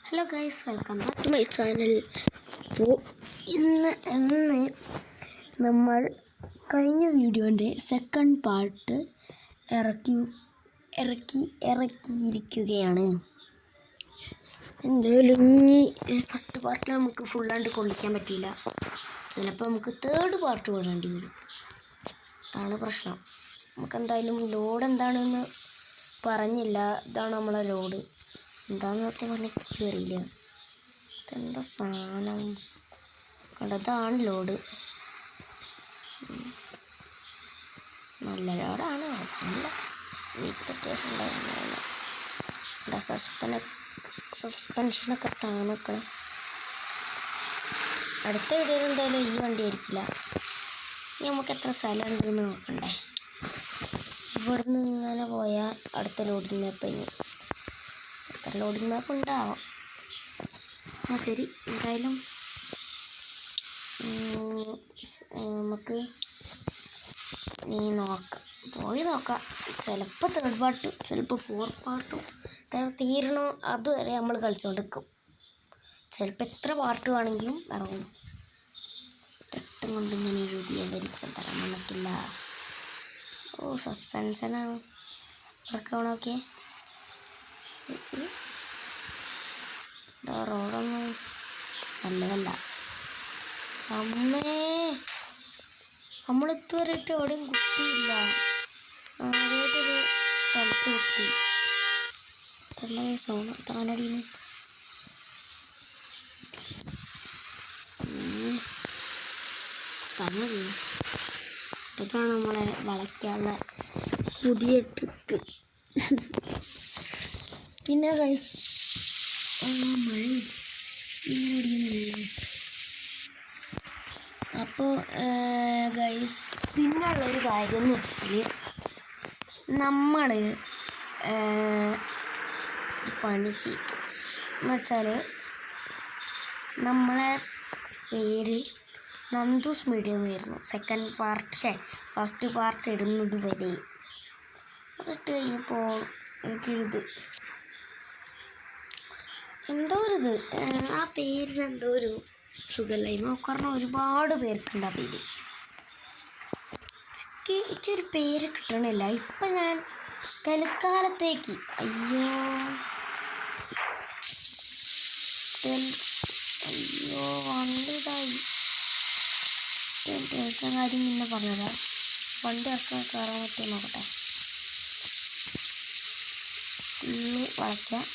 Hello guys, welcome back to my channel. അപ്പോൾ ഇന്ന് നമ്മൾ കഴിഞ്ഞ വീഡിയോൻ്റെ സെക്കൻഡ് പാർട്ട് ഇറക്കിയിരിക്കുകയാണ്. എന്തായാലും ഈ ഫസ്റ്റ് പാർട്ടിൽ നമുക്ക് ഫുള്ളായിട്ട് കൊള്ളിക്കാൻ പറ്റിയില്ല. ചിലപ്പോൾ നമുക്ക് തേർഡ് പാർട്ട് വിടേണ്ടി വരും. അതാണ് പ്രശ്നം. നമുക്കെന്തായാലും ലോഡ് എന്താണെന്ന് പറഞ്ഞില്ല. ഇതാണ് നമ്മളെ ലോഡ്. എന്താന്ന് സത്യം പറഞ്ഞാൽ എനിക്ക് അറിയില്ല. ഇതെന്താ സാധനം കണ്ടതാണ് ലോഡ്. നല്ല ലോഡാണ്. കുഴപ്പമില്ല. വെയിറ്റ് അത്യാവശ്യം ഉണ്ടായിരുന്നില്ല. സസ്പെൻഷനൊക്കെ താണക്കണം. അടുത്ത വീഡിയോയിൽ എന്തായാലും ഈ വണ്ടി ആയിരിക്കില്ല. ഇനി നമുക്ക് എത്ര സ്ഥലം ഉണ്ടെന്ന് നോക്കണ്ടേ. ഇവിടുന്ന് ഇങ്ങനെ പോയാൽ അടുത്ത ലോഡിങ് മാപ്പ് ഇനി ലോഡിങ് മാപ്പ് ഉണ്ടാവും. ശരി, എന്തായാലും നമുക്ക് പോയി നോക്കാം. ചിലപ്പോൾ തേർഡ് പാർട്ടും ചിലപ്പോൾ ഫോർത്ത് പാർട്ടും തീരണോ അതുവരെ നമ്മൾ കളിച്ചുകൊണ്ടിരിക്കും. ചിലപ്പോൾ എത്ര പാർട്ട് വേണമെങ്കിലും ഇറങ്ങും. രക്തം കൊണ്ട് ഇങ്ങനെ എഴുതിയ ധരിച്ചാൽ തരാൻ പറ്റില്ല. സസ്പെൻഷനാണ് ഇറക്കണമൊക്കെ. റോഡൊന്നും നല്ലതല്ല. നമ്മളിതുവരെയായിട്ട് എവിടെയും കുത്തിയില്ല. ആദ്യമായിട്ടൊരു സ്ഥലത്ത് കുത്തി. തന്നെ സോണ താനടീന് തന്നത്. ഇതാണ് നമ്മളെ വളയ്ക്കാനുള്ള പുതിയ ട്രിക്ക്. പിന്നെ ഗൈസ് മഴ ഇങ്ങനെ ഓടിക്കുന്നില്ല. അപ്പോൾ ഗൈസ് പിന്നുള്ളൊരു കാര്യം എന്ന് വെച്ചാൽ നമ്മൾ പണി ചെയ്യും എന്ന് വെച്ചാൽ നമ്മളെ പേര് നന്ദൂസ് മീഡിയ എന്നായിരുന്നു. ഫസ്റ്റ് പാർട്ട് ഇടുന്നത് വരെ. അതിട്ട് കഴിഞ്ഞപ്പോൾ എനിക്കൊരിത് ആ പേരിന് എന്തോ ഒരു സുഖമില്ലായ്മ. കാരണം ഒരുപാട് പേർക്കുണ്ട് ആ പേര്. എനിക്കൊരു പേര് കിട്ടണില്ല. ഇപ്പം ഞാൻ തൽക്കാലത്തേക്ക് വണ്ടിതായി ദിവസം കാര്യം പിന്നെ പറഞ്ഞതാ. വണ്ടി ഇറക്കാൻ കയറാൻ പറ്റുമോ നോക്കട്ടെ. വളയ്ക്കാം.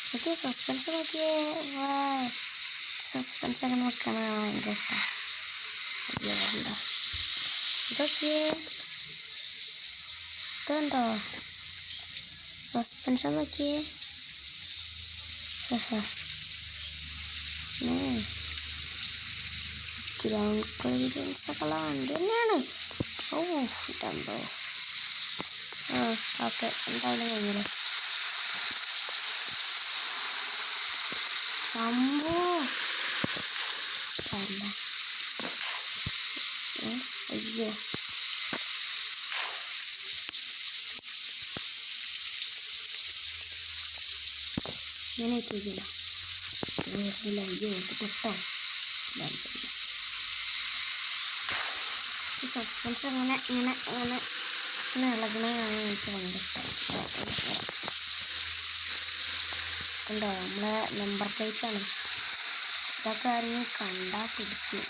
എനിക്ക് സസ്പെൻഷൻ നോക്കിയേ. സസ്പെൻഷൻ വെക്കാനാണ് ഭയങ്കര ഇഷ്ടം. ഇതൊക്കെ ഇതുണ്ടോ സസ്പെൻഷൻ നോക്കിയേ. ഗ്രൗണ്ട് ക്ലിയറൻസ് ഒക്കെ ഉള്ള വണ്ടി തന്നെയാണ്. ഇതുണ്ടോ? ഓക്കെ, എന്തായാലും കഴിഞ്ഞില്ലേ. അയ്യോ, ഇങ്ങനെ എത്തിയില്ല. അയ്യോ, ഇത് പൊട്ടോ. സസ്പെൻസ് ഇങ്ങനെ ഇളകണയാണ് എനിക്ക് ഭയങ്കര ഇഷ്ടം. ഉണ്ടോ നമ്മളെ നമ്പർ പ്ലേറ്റാണ്. ഇതൊക്കെ ആരെങ്കിലും കണ്ടാൽ പിടിക്കും.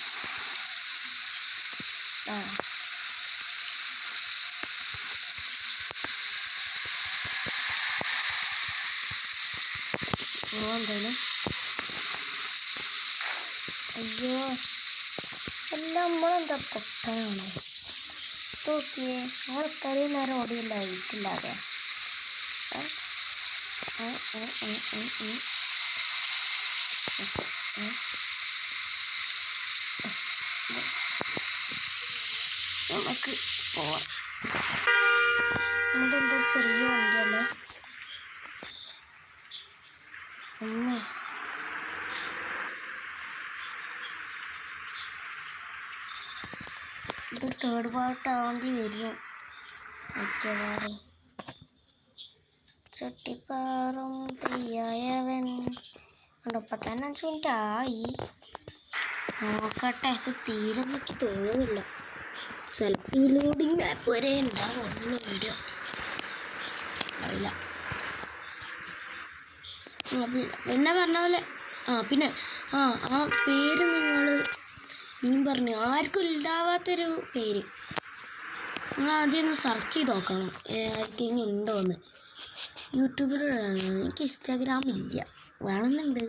എന്തായാലും അയ്യോ എല്ലാം നമ്മളെന്താ പൊട്ടനാണോ? നോക്കിയേ, നമ്മൾ ഇത്രയും നേരം ഓടിയില്ല ഇട്ടില്ലാതെ. നമുക്ക് പോവാം. ഇതെന്തൊരു ചെറിയ വണ്ടിയല്ലേ. ഇത് തേർഡ് പാർട്ട് ആവേണ്ടി വരും. മിക്കവാറും ചുട്ടിപ്പാറും തീയായവൻ. കണ്ടോ, 5 മിനിറ്റ് ആയി. നോക്കട്ടെ, ഇത് തീരെന്ന് എനിക്ക് തോന്നുന്നില്ല. സെൽഫി ലോഡിങ് മാപ്പ് വരെ ഉണ്ടാവുള്ളൂ വീഡിയോ, അറിയില്ല. പിന്നെ പറഞ്ഞ പോലെ പിന്നെ ആ പേര് നീ പറഞ്ഞു, ആർക്കും ഉണ്ടാവാത്തൊരു പേര്. നിങ്ങൾ ആദ്യം ഒന്ന് സെർച്ച് ചെയ്ത് നോക്കണം ആർക്കെങ്കിലും ഉണ്ടോയെന്ന്. യൂട്യൂബിൽ എനിക്ക് ഇൻസ്റ്റാഗ്രാം ഇല്ല, വേണമെന്നുണ്ട്.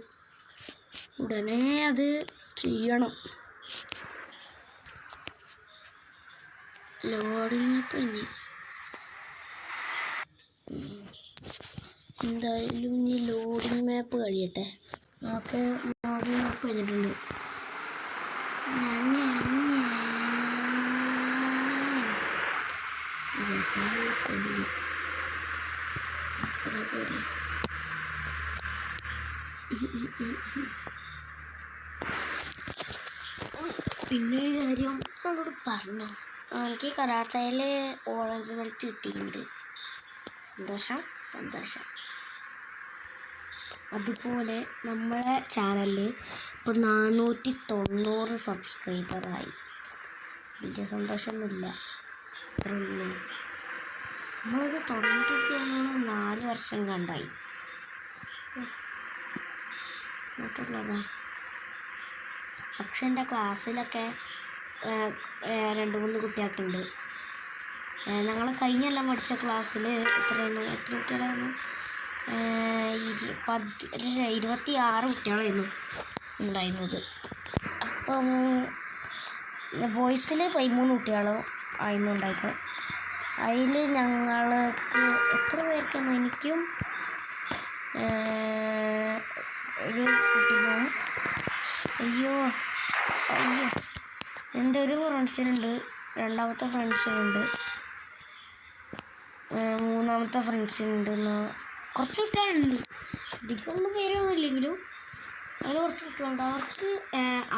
ഉടനെ അത് ചെയ്യണം. ലോഡിങ് മാപ്പ് ഇനി എന്തായാലും ഇനി ലോഡിങ് മാപ്പ് കഴിയട്ടെ. ഓക്കെ, ലോഡിങ് മാപ്പ് കഴിഞ്ഞിട്ടുണ്ട്. പിന്നെ ഒരു കാര്യം നമ്മളോട് പറഞ്ഞു, എനിക്ക് കരാട്ടയിൽ ഓറഞ്ച് ബെൽറ്റ് കിട്ടിയിട്ടുണ്ട്. സന്തോഷം. അതുപോലെ നമ്മളെ ചാനലിൽ ഇപ്പോൾ 490 സബ്സ്ക്രൈബറായി. വലിയ സന്തോഷമൊന്നുമില്ല, അത്രേ ഉള്ളൂ. നമ്മളിത് തുടങ്ങിയിട്ട് 4 വർഷം കണ്ടായി. എന്നിട്ടുള്ളതാ. പക്ഷെ എൻ്റെ ക്ലാസ്സിലൊക്കെ 2-3 കുട്ടികൾക്കുണ്ട്. ഞങ്ങൾ കഴിഞ്ഞെല്ലാം പഠിച്ച ക്ലാസ്സിൽ എത്ര കുട്ടികളായിരുന്നു? 26 കുട്ടികളായിരുന്നു ഉണ്ടായിരുന്നത്. അപ്പം ബോയ്സിൽ 13 കുട്ടികളും ആയിരുന്നു ഉണ്ടായിരുന്നത്. അതിൽ ഞങ്ങൾക്ക് എത്ര പേർക്കാണ്? എനിക്കും ഒരു കുട്ടിക്കും അയ്യോ എൻ്റെ ഒരു ഫ്രണ്ട്സിനുണ്ട്, രണ്ടാമത്തെ ഫ്രണ്ട്സിനുണ്ട്, മൂന്നാമത്തെ ഫ്രണ്ട്സിനുണ്ട്. കുറച്ച് കുട്ടികളുണ്ട്, അധികമൊന്നും പേരൊന്നും ഇല്ലെങ്കിലും അതിൽ കുറച്ച് കുട്ടികളുണ്ട്.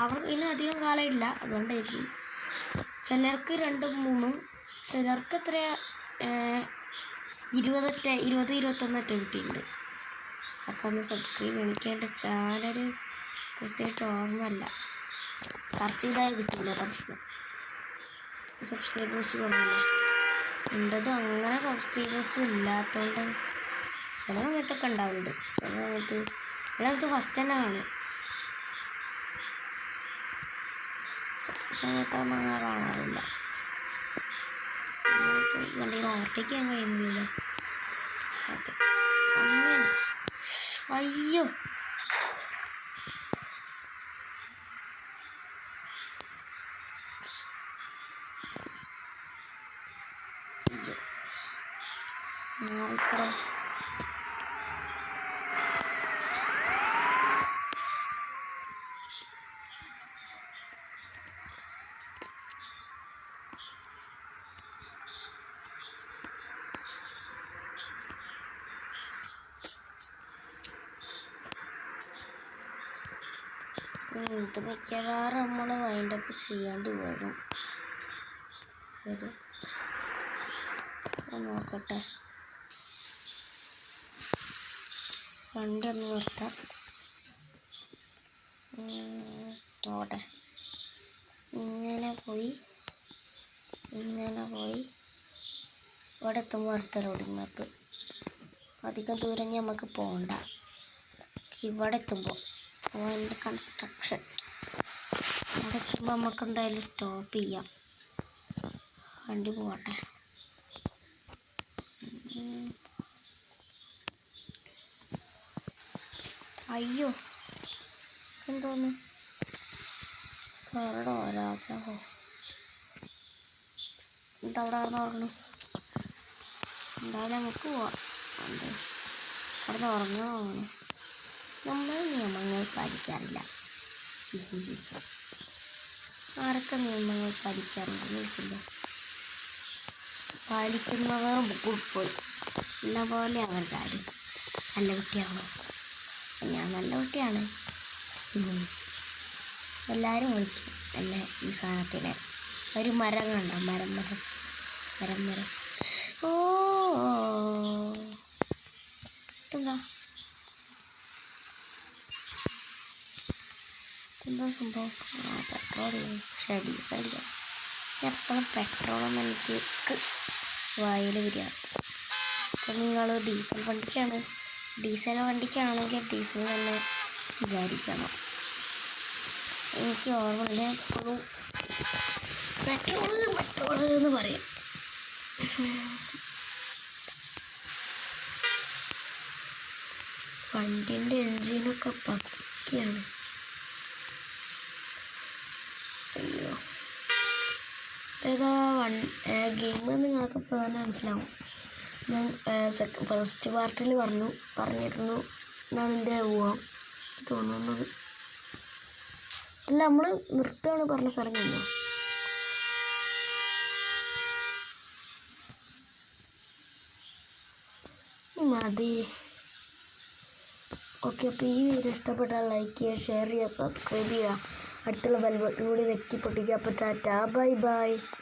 അവർ ഇനി അധികം കാലമില്ല, അതുകൊണ്ടായിരിക്കും. ചിലർക്ക് 2-3, ചിലർക്ക് എത്ര 20-21 കിട്ടിയിട്ടുണ്ട്. ഒക്കെ ഒന്ന് സബ്സ്ക്രൈബ്. എനിക്ക് എൻ്റെ ചാനൽ കൃത്യമായിട്ട് ഓർമ്മയില്ല, സെർച്ച് ചെയ്താൽ കിട്ടില്ല. പ്രശ്നം സബ്സ്ക്രൈബേഴ്സ് കുറവല്ലേ. എൻ്റെതും അങ്ങനെ സബ്സ്ക്രൈബേഴ്സ് ഇല്ലാത്തതുകൊണ്ട് ചില സമയത്തൊക്കെ ഉണ്ടാവുന്നുണ്ട്, ചില സമയത്ത് ഫസ്റ്റ് തന്നെ കാണും, സമയത്തൊന്നും അങ്ങനെ കാണാറില്ല. വണ്ടിയിൽ ഓവർടേക്ക് ചെയ്യാൻ കഴിയുന്നില്ലല്ലോ. ഓക്കെ, അയ്യോ മാറിക്കട. ഇത് മിക്കവാറും നമ്മൾ വൈൻഡപ്പ് ചെയ്യാണ്ട് വരും. നോക്കട്ടെ, വണ്ടി ഒന്ന് നിർത്താം. നോക്കട്ടെ, ഇങ്ങനെ പോയി ഇവിടെ എത്തുമ്പോൾ അടുത്ത ലോഡിങ് മാപ്പ്. അധികം ദൂരം നമുക്ക് പോകണ്ട. ഇവിടെ എത്തുമ്പോൾ അതിൻ്റെ കൺസ്ട്രക്ഷൻ അവിടെ എത്തുമ്പോൾ നമുക്ക് എന്തായാലും സ്റ്റോപ്പ് ചെയ്യാം. വണ്ടി പോകട്ടെ. അയ്യോ, എന്തോന്ന് കരടോ രാജാവോ ഇതവിടെ പറഞ്ഞു. എന്തായാലും നമുക്ക് പോവാം. എന്ത് അവിടെ ഉറങ്ങാൻ നമ്മൾ നിയമങ്ങൾ പാലിക്കാറില്ല. ആരൊക്കെ നിയമങ്ങൾ പാലിക്കാറുണ്ടെന്ന് ചോദിച്ചില്ല. പാലിക്കുന്നവർ പോയി എന്ന പോലെ അവരുടെ കാര്യം. നല്ല കുട്ടിയാണോ? ഞാൻ നല്ല കുട്ടിയാണ്. എല്ലാവരും വിളിക്കും എന്നെ ഈ സാധനത്തിന്. ഒരു മരം കണ്ട മരം ഓ എന്താ സംഭവം? പെട്രോൾ പക്ഷേ ഡീസൽ അടിക്കാം. എപ്പോഴും പെട്രോളൊന്നും എനിക്ക് വായിൽ വരിക. അപ്പം നിങ്ങൾ ഡീസൽ വണ്ടിക്കാണെങ്കിൽ ഡീസൽ തന്നെ വിചാരിക്കണം. എനിക്ക് ഓർമ്മയില്ല, എപ്പോഴും പെട്രോൾ എന്ന് പറയും. വണ്ടിൻ്റെ എൻജിനൊക്കെ പക്കയാണ്. അയ്യോ, ഏതാ ഗെയിം നിങ്ങൾക്ക് ഇപ്പോൾ തന്നെ മനസ്സിലാവും. ഞാൻ ഫസ്റ്റ് പാർട്ടിൽ പറഞ്ഞിരുന്നു എന്നാണ് എൻ്റെ ഊഹം തോന്നുന്നത്. അല്ല, നമ്മൾ നിർത്തുകയാണ് പറഞ്ഞ സ്ഥലം കഴിഞ്ഞോ? മതി. ഓക്കെ, അപ്പോൾ ഈ വീഡിയോ ഇഷ്ടപ്പെട്ടാൽ ലൈക്ക് ചെയ്യുക, ഷെയർ ചെയ്യുക, സബ്സ്ക്രൈബ് ചെയ്യുക, അടുത്തുള്ള ബെൽ ബട്ടൺ കൂടി നെക്കി പൊട്ടിക്കുക. അപ്പോൾ ടാറ്റാ, ബൈ ബൈ.